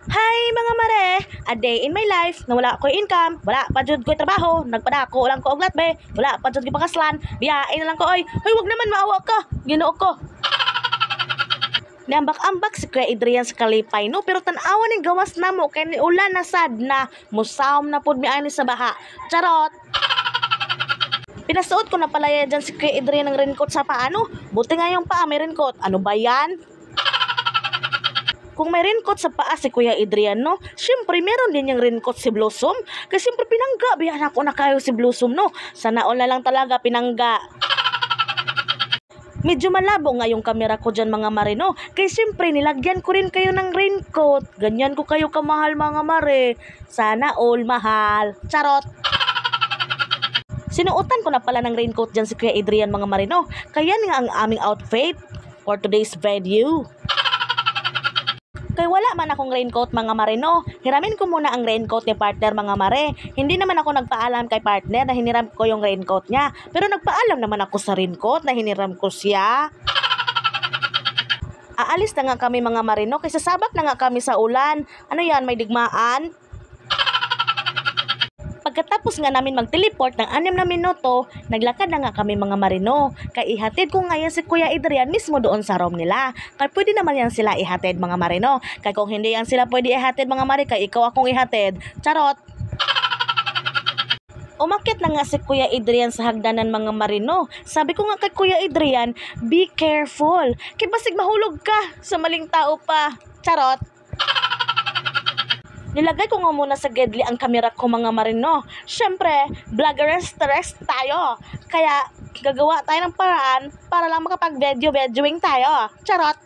Hi mga mare! A day in my life na wala ko income, wala pa jud ko trabaho, nagpadako lang ko og latbe, wala pa jud ko pakaslan, biyahe na lang ko oy. Hoy wag naman maawa ka, Ginoo ko. Niambak-ambak si Kuya Adrian sa kalipay no, pero tan-awan ning gawas namo kay ni ulan na sad na musawm na pud mi ani sa baha. Charot. Pinasuot ko na palaya dyan si Kuya Adrian ng raincoat sa paano. Buti nga yung paa may raincoat. Ano ba yan? Kung may raincoat sa paa si Kuya Adrian, no? Siyempre, meron din yung raincoat si Blossom. Kasi siyempre, pinangga. Biyan ako na kayo si Blossom, no? Sana all na lang talaga, pinangga. Medyo malabo nga yung kamera ko dyan, mga mare, no? Kaya siyempre, nilagyan ko rin kayo ng raincoat. Ganyan ko kayo kamahal, mga mare. Sana all mahal. Charot! Sinuotan ko na pala ng raincoat dyan si Kuya Adrian, mga mare, no? Kaya nga ang aming outfit for today's video. Kaya wala man akong raincoat mga mare no. Hiramin ko muna ang raincoat ni partner mga mare. Hindi naman ako nagpaalam kay partner na hiniram ko yung raincoat niya. Pero nagpaalam naman ako sa raincoat na hiniram ko siya. Aalis na nga kami mga mare no. Kasi sabak na nga kami sa ulan. Ano yan, may digmaan? Pagkatapos nga namin mag-teleport ng 6 na minuto, naglakad na nga kami mga marino. Kaya ihatid ko ngayon si Kuya Adrian mismo doon sa room nila. Kaya pwede naman yan sila ihatid mga marino. Kaya kung hindi yan sila pwede ihatid mga mari, kaya ikaw akong ihatid. Charot! Umakyat na nga si Kuya Adrian sa hagdanan mga marino. Sabi ko nga kay Kuya Adrian, be careful. Kaya basig mahulog ka sa maling tao pa. Charot! Nilagay ko nga muna sa gedli ang kamera ko mga marino. Siyempre, vloggeres tayo. Kaya gagawa tayo ng paraan para lang makapag-videoing tayo. Charot!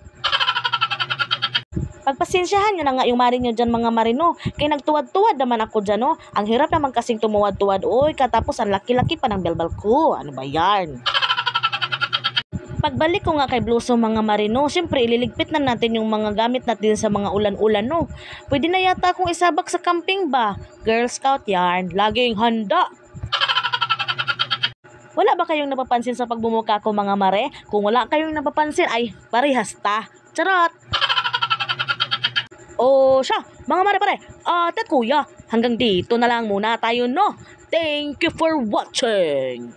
Pagpasensyahan nyo na nga yung mari nyo dyan mga marino. Kaya nagtuwad-tuwad naman ako dyan no. Ang hirap naman kasing tumuwad-tuwad. Uy, katapos ang laki-laki pa ng belbal ko. Ano ba yan? Pagbalik ko nga kay Blossom mga marino, siyempre ililigpit na natin yung mga gamit natin sa mga ulan-ulan no. Pwede na yata akong isabak sa camping ba? Girl Scout yarn, laging handa. Wala ba kayong napapansin sa pagbumuka ko mga mare? Kung wala kayong napapansin ay parehas ta. Charot! O siya, mga mare pare, at kuya, hanggang dito na lang muna tayo no. Thank you for watching!